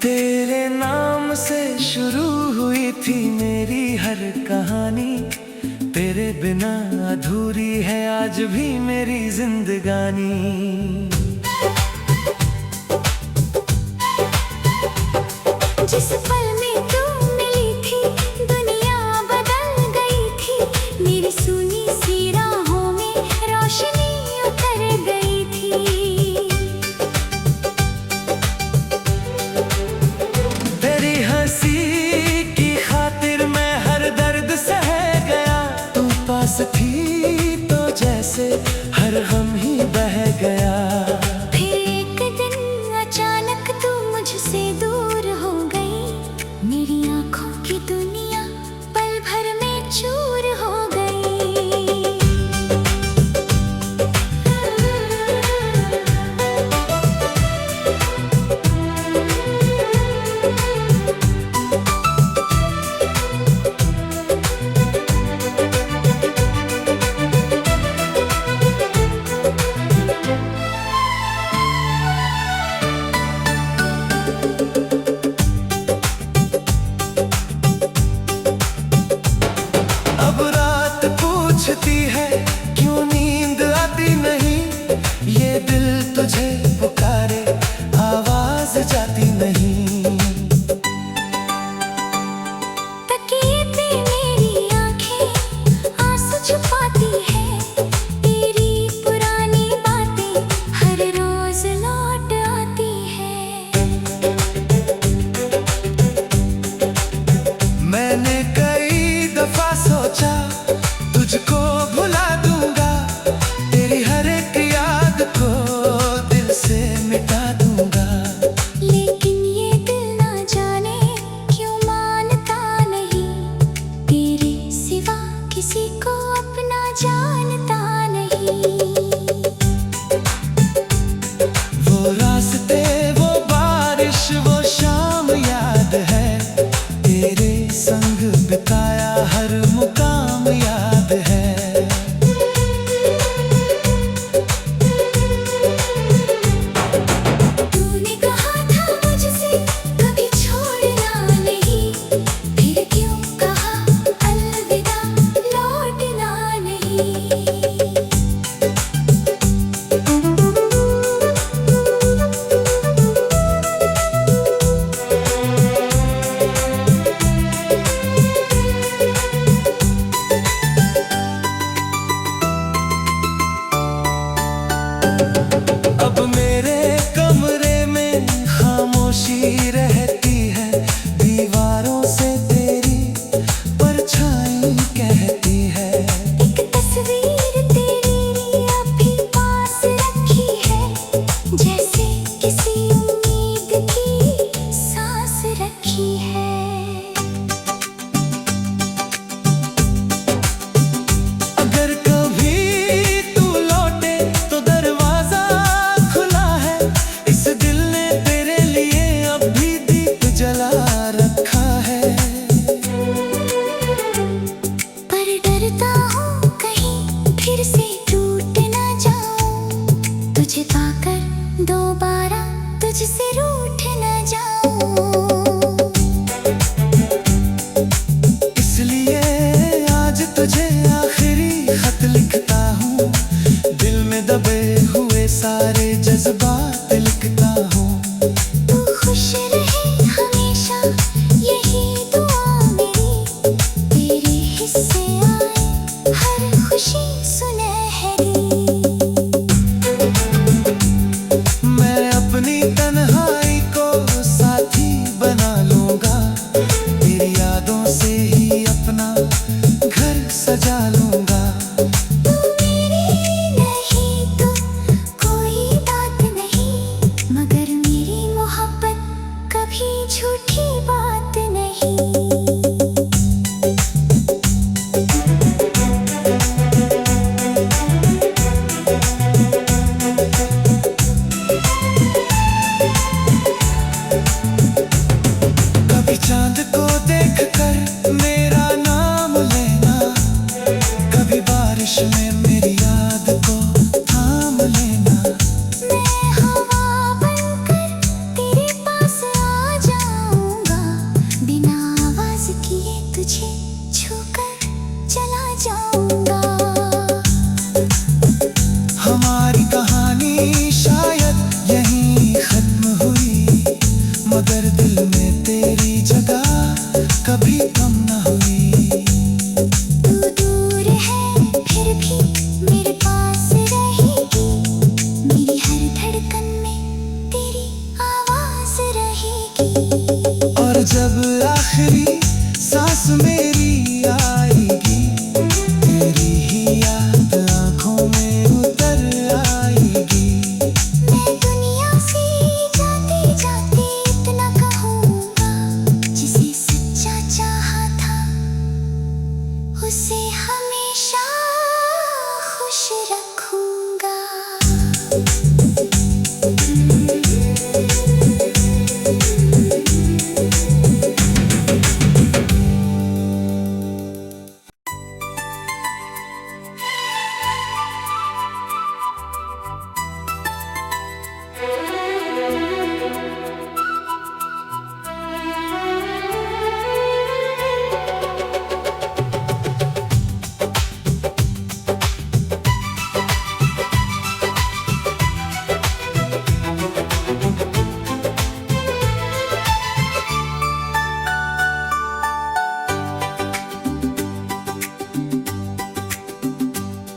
तेरे नाम से शुरू हुई थी मेरी हर कहानी, तेरे बिना अधूरी है आज भी मेरी जिंदगानी। जिस पल में तू मिली थी दुनिया बदल गई थी, मेरी सुनी सी राहों में रोशनी उतर गई थी। तेरी हंसी की खातिर मैं हर दर्द सह गया, तू पास थी तो जैसे हर गम ही बह गया। फिर एक दिन अचानक तू मुझसे दूर हो गई, मेरी आंखों की दुनिया पल भर में चूर हो गई। अब रात पूछती है क्यों नींद आती नहीं, ये दिल तुझे पुकारे आवाज जाती नहीं। तकिए पे मेरी आंखें आंसू छुपाती है, तेरी पुरानी बातें हर रोज लौट आती है। मैंने कई दफा सोचा तुझको भुला दूंगा, तेरी हर एक याद को दिल से मिटा दूंगा। लेकिन ये दिल ना जाने क्यों मानता नहीं, तेरे सिवा किसी को अपना जानता नहीं। वो रास्ते, वो बारिश, वो शाम याद है, तेरे संग बिताया हर मुकाम याद है। तूने कहा था मुझसे कभी छोड़ना नहीं, फिर क्यों कहा अलविदा लौटना नहीं। अब मेरे कमरे में खामोशी रहती है, दीवारों से तेरी परछाई कहती है। एक तस्वीर तेरी अभी पास रखी है, जैसे किसी उम्मीद की सांस रखी है। अगर कभी तू लौटे तो दरवाजा खुला है, इस दिल ने तेरे लिए अब भी दीप जला रखा है। पर डरता हूँ कहीं फिर से टूट ना जाऊं, तुझे पाकर दोबारा तुझसे रूठ ना जाऊं। इसलिए आज तुझे आखिरी खत लिखता हूँ, दिल में दबे हुए सारे जज्बात लिखता हूँ। तू खुश रहे हमेशा यही दुआ मेरी, तेरे हिस्से आए हर खुशी सुनहरी। मैं अपनी तन्हाई और जब आखिरी सांस मेरी आएगी, तेरी ही याद आंखों में उतर आएगी। मैं दुनिया से जाते जाते इतना कहूँगा, जिसे सच्चा चाहा था उसे हमेशा खुश रखूँगा।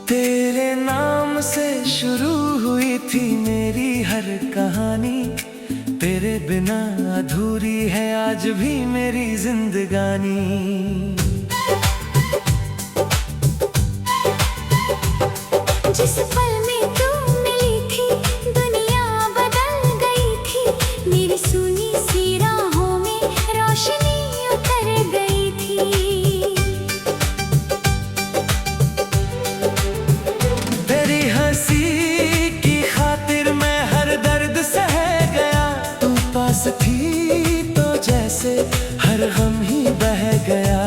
तेरे नाम से शुरू हुई थी मेरी हर कहानी, तेरे बिना अधूरी है आज भी मेरी जिंदगानी। जिस पल में तू मिली थी दुनिया बदल गई थी, मेरी सुनी सी राहों में रोशनी उतर गई थी। तेरी हंसी की खातिर मैं हर दर्द सह गया, तू पास थी तो जैसे हर गम ही बह गया।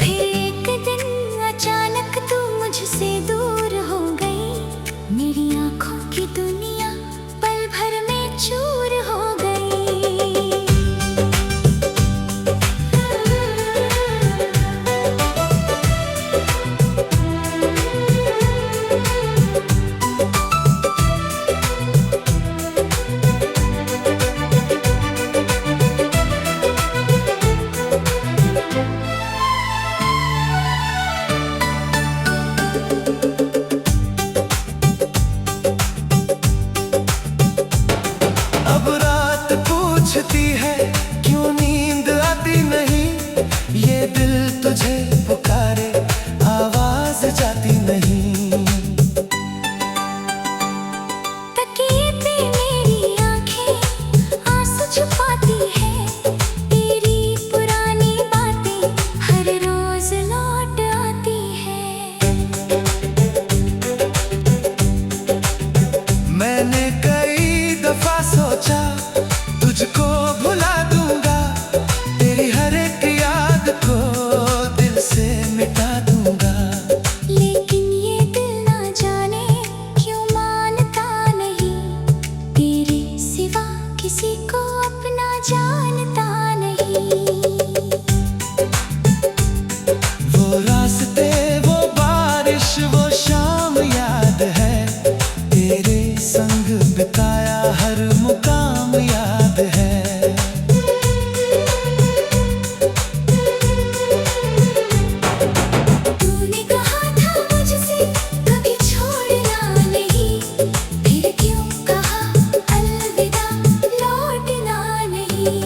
फिर एक दिन अचानक तू मुझसे दूर हो गई, मेरी आंखों की दुनिया पल भर में चूर हो गई। अब रात पूछती है क्यों नींद आती नहीं, ये दिल तुझे पुकारे आवाज जाती नहीं। तकिए पे मेरी आंखें आंसू छुपाती है, तेरी पुरानी बातें हर रोज लौट आती है। मैंने कई दफा सोचा तुझको भुला दूंगा, तेरी हर एक याद को दिल से मिटा दूंगा। लेकिन ये दिल ना जाने क्यों मानता नहीं, तेरे सिवा किसी को अपना जानता नहीं। वो रास्ते, वो बारिश, वो शाम याद है, तेरे संग बिताया हर मुकाम याद है। तूने कहा था मुझसे कभी छोड़ना नहीं, फिर क्यों कहा अलविदा लौटना नहीं।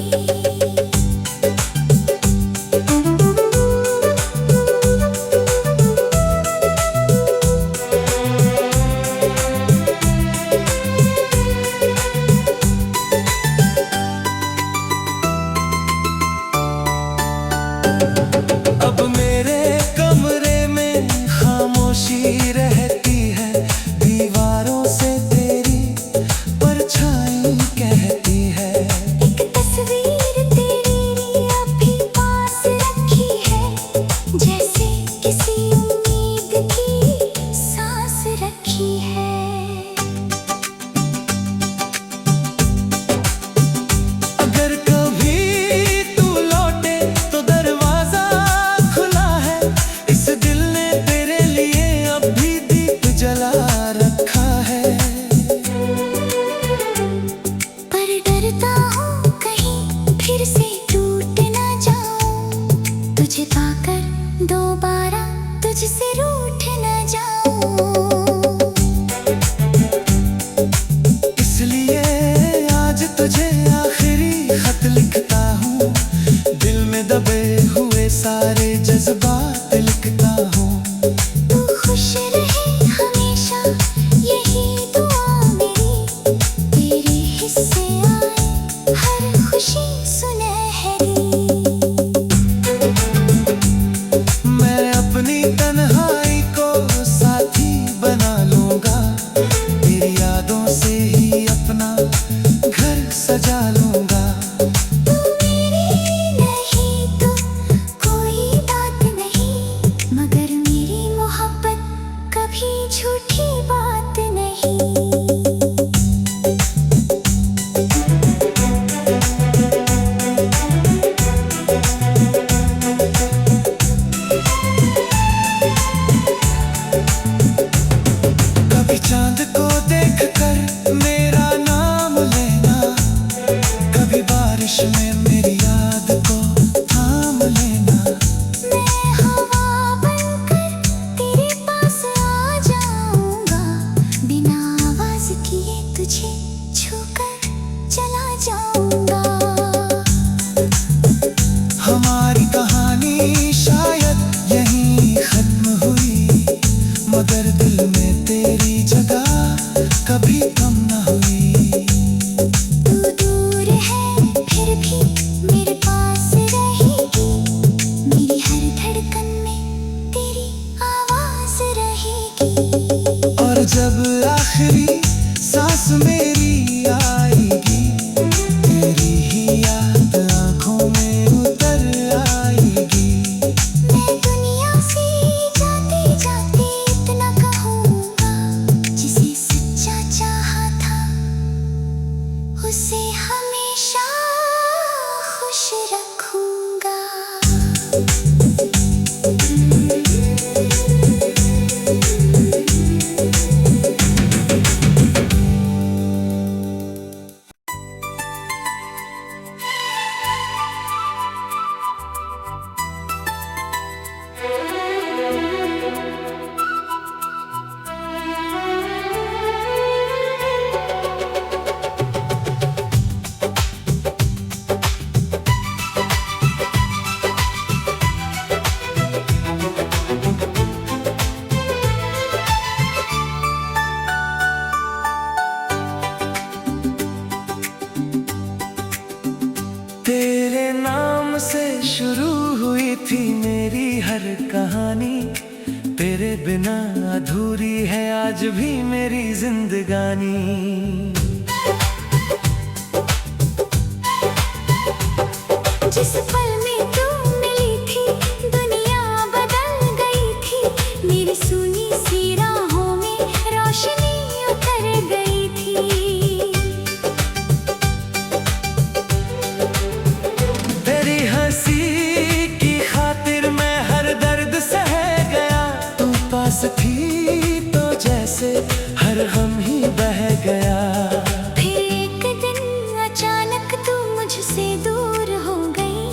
अब मेरे कमरे में खामोशी रहती है, दीवारों से तेरी परछाई कहती है। एक तस्वीर तेरी अभी पास रखी है, जैसे किसी उम्मीद की सांस रखी है। अगर कभी तू लौटे तो दरवाजा खुला है, इस दिल ने तेरे लिए अब भी दीप जला रखा है। पर डरता हूँ कहीं फिर से टूट ना जाऊं, तुझे पाकर दोबारा तुझसे रूठ ना जाऊं। इसलिए आज तुझे आखिरी खत लिख सजा लूंगा। तू मेरी नहीं तो कोई बात नहीं, मगर मेरी मोहब्बत कभी झूठी बात नहीं। कभी चांद को देखकर मेरा नाम लेना, कभी बारिश में मेरी याद को थाम लेना। मैं हवा बनकर तेरे पास आ जाऊंगा, बिना आवाज किए तुझे छूकर चला जाऊंगा। हमारी कहानी शायद यहीं खत्म हुई, मगर दिल में तेरी जगह कभी कम न हुई। तू दूर है फिर भी मेरे पास रहेगी, मेरी हर धड़कन में तेरी आवाज रहेगी। और जब आखिरी सांस मेरी आएगी, तेरी ही याद आंखों में उतर आएगी। मैं दुनिया से जाते जाते इतना कहूँगा, जिसे सच्चा चाहा था उसे हमेशा खुश रखूंगा। तेरे नाम से शुरू हुई थी मेरी हर कहानी, तेरे बिना अधूरी है आज भी मेरी जिंदगानी। जिस पल में तू मिली थी दुनिया बदल गई थी, मेरी सुनी सी राहों में रोशनी उतर गई थी। तेरी हंसी की खातिर मैं हर दर्द सह गया, तू पास थी तो जैसे हर गम ही बह गया। फिर एक दिन अचानक तू मुझसे दूर हो गई,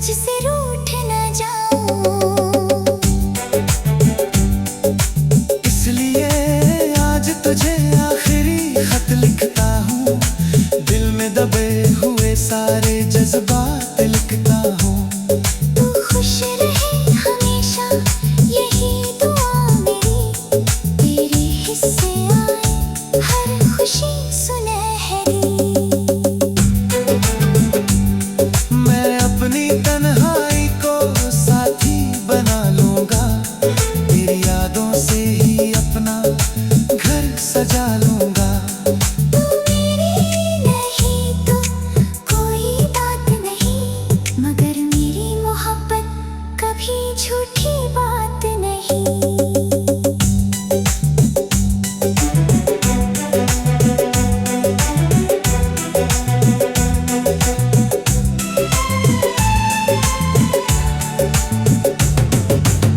तुझसे रूठ न जाऊं। इसलिए आज तुझे आखिरी खत लिखता हूँ, दिल में दबे हुए सारे जज्बात लिखता हूँ। तू खुश रहे हमेशा, यही दुआ मेरी, तेरे हिस्से आए हर खुशी सुनहरी। मैं अपनी तन्हाई को साथी बना लूंगा, तेरी यादों से ही अपना घर सजा लूंगा। तू मेरी नहीं तो कोई बात नहीं, मगर मेरी मोहब्बत कभी झूठी बात नहीं।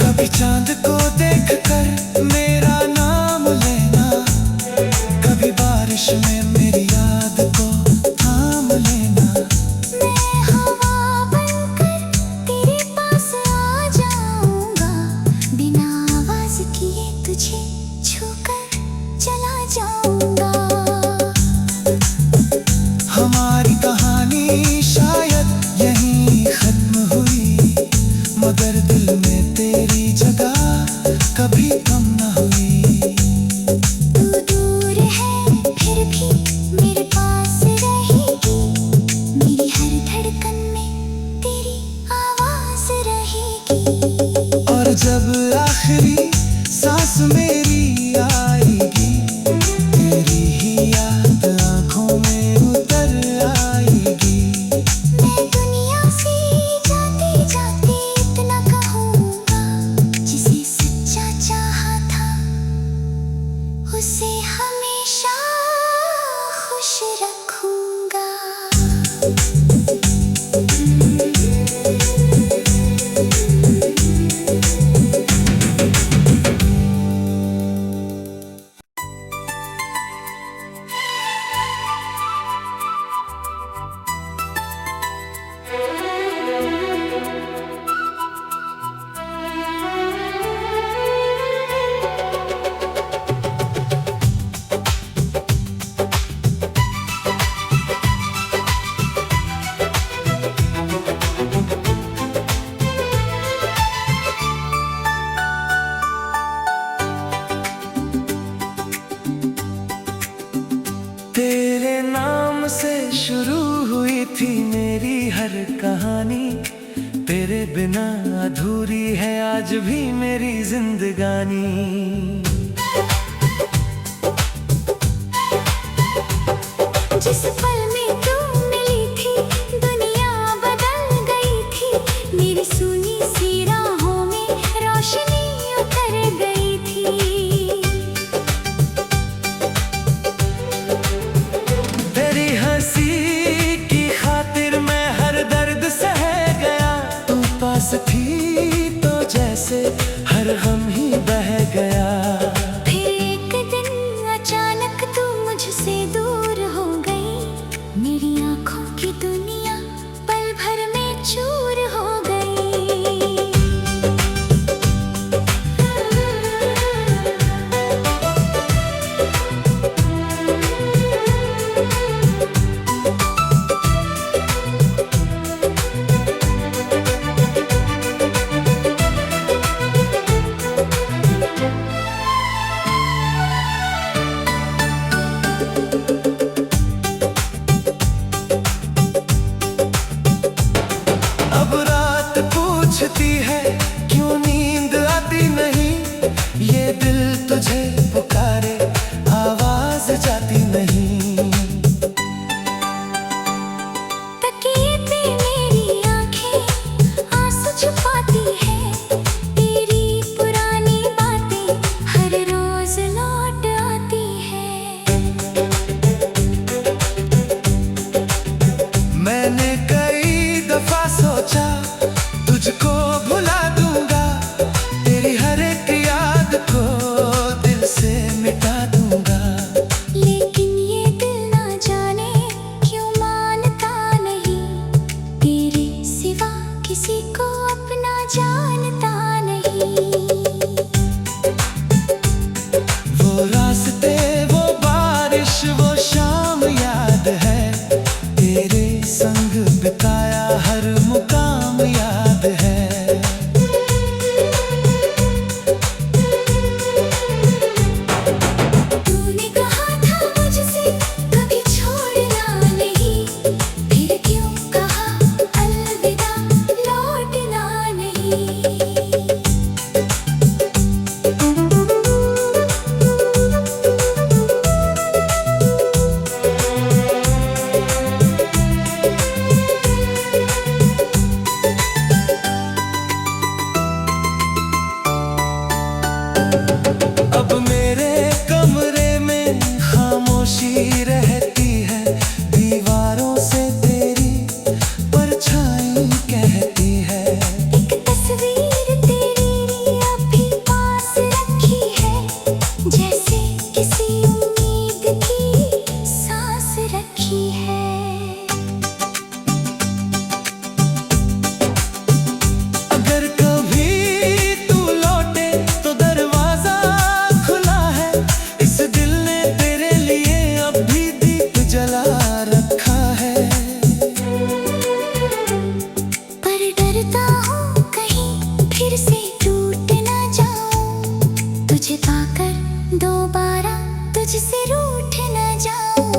कभी चांद को देखकर मेरा नाम लेना, कभी बारिश में मेरी याद को थाम लेना। मैं हवा बनकर तेरे पास आ जाऊंगा, बिना आवाज किए तुझे छूकर चला जाऊंगा। हमारी कहानी शायद यहीं खत्म हुई, मगर दिल में तेरी जगह कभी कम न हुई। तू दूर है फिर भी मेरे पास रहेगी, मेरी हर धड़कन में तेरी आवाज रहेगी। और जब आखिरी सांस मेरी आएगी, तेरी ही याद आंखों में उतर आएगी। मैं दुनिया से जाते जाते इतना कहूँगा, जिसे सच्चा चाहा था उसे हमेशा खुश रखूंगा। तेरे नाम से शुरू हुई थी मेरी हर कहानी, तेरे बिना अधूरी है आज भी मेरी जिंदगानी। जिस पल में तू मिली थी दुनिया बदल गई थी, मेरी सुनी सी राहों में रोशनी उतर गई थी। तेरी हंसी की खातिर मैं हर दर्द सह गया, तू पास थी तो जैसे हर गम ही बह गया। फिर एक दिन अचानक तू मुझसे दूर हो गई, मेरी आंखों की दुनिया पल भर में चूर हो गई। अब रात पूछती है क्यों नींद आती नहीं, ये दिल तुझे पुकारे आवाज जाती नहीं। तकिए पे मेरी आंखें आंसू छुपाती है, तेरी पुरानी बातें हर रोज लौट आती है। मैंने कई दफा सोचा तुझको भुला दूंगा, तेरी हर एक याद को दिल से मिटा दूंगा। लेकिन ये दिल ना जाने क्यों मानता नहीं, तेरे सिवा किसी को अपना जानता नहीं। वो रास्ते, वो बारिश, वो शाम याद है, तेरे संग बिताया हर मुकाम याद है। तूने कहा था मुझसे कभी छोड़ना नहीं, फिर क्यों कहा अलविदा लौटना नहीं। अब मेरे कमरे में खामोशी रहती है, दीवारों से तेरी परछाई कहती है। एक तस्वीर तेरी अभी पास रखी है, जैसे किसी उम्मीद की सांस रखी है। अगर कभी तू लौटे तो दरवाजा खुला है, इस दिल ने तेरे लिए अब भी दीप जला रखा है। पर डरता हूँ कहीं फिर से टूट ना जाऊं, तुझे पाकर दोबारा तुझसे रूठ ना जाऊं।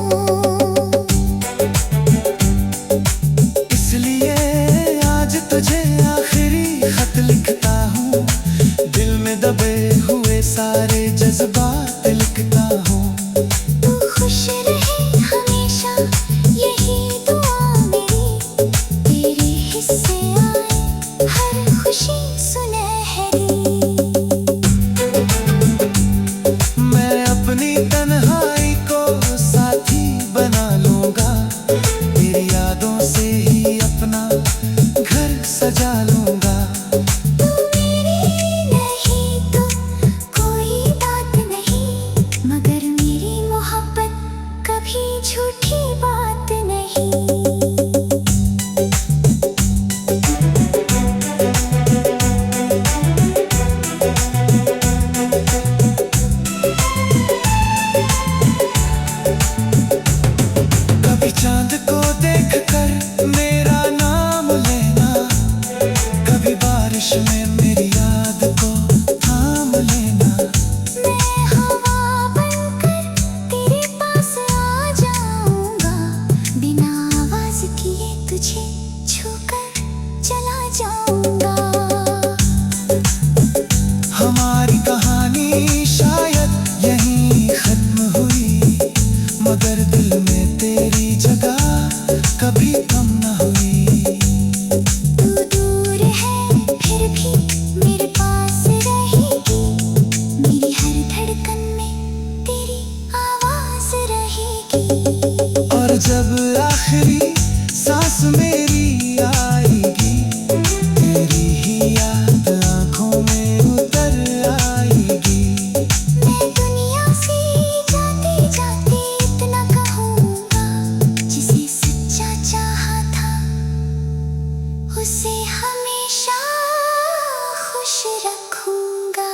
इसलिए आज तुझे आखिरी खत लिखता हूँ, दिल में दबे हुए सारे जज्बात लिखता हूँ। तू खुश रहे हमेशा यही दुआ मेरी, तेरे हिस्से आए हर खुशी सुनहरी। मैं अपनी तन्हाई को साथी बना लूंगा, तेरी यादों से ही अपना घर सजा लूंगा। तू मेरी नहीं तो कोई बात नहीं, मगर मेरी मोहब्बत कभी झूठी बात नहीं। कभी चांद को देखकर मेरा नाम लेना, कभी बारिश में मेरी याद को थाम लेना। मैं हवा बनकर तेरे पास आ जाऊंगा, बिना आवाज किए तुझे छूकर चला जाऊंगा। हमारी कहानी शायद यहीं खत्म हुई, मगर दिल में तेरी जगह कभी कम न हुई। तू दूर है फिर भी मेरे पास रहेगी, मेरी हर धड़कन में तेरी आवाज रहेगी। और जब आखिरी सांस मेरी आएगी, तेरी ही याद आंखों में उतर आएगी। मैं दुनिया से जाते जाते इतना कहूँगा, जिसे सच्चा चाहा था उसे हमेशा खुश रखूंगा।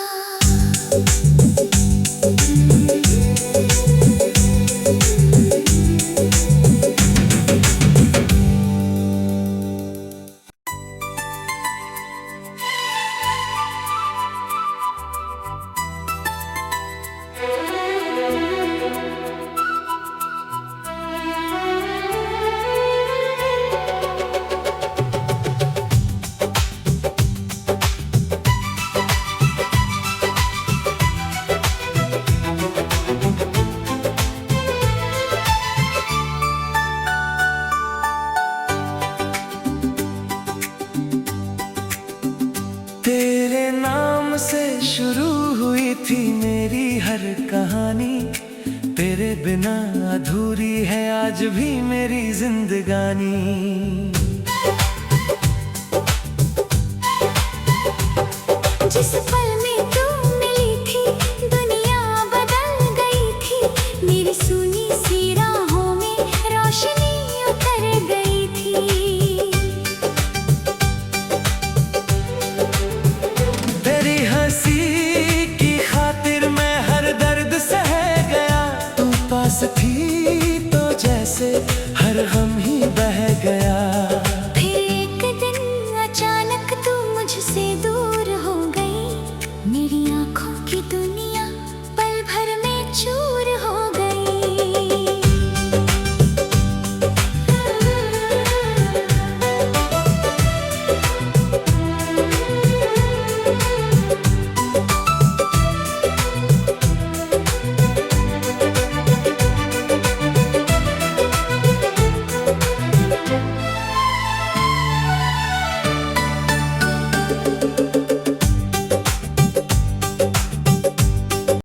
तेरे नाम से शुरू हुई थी मेरी हर कहानी, तेरे बिना अधूरी है आज भी मेरी जिंदगानी।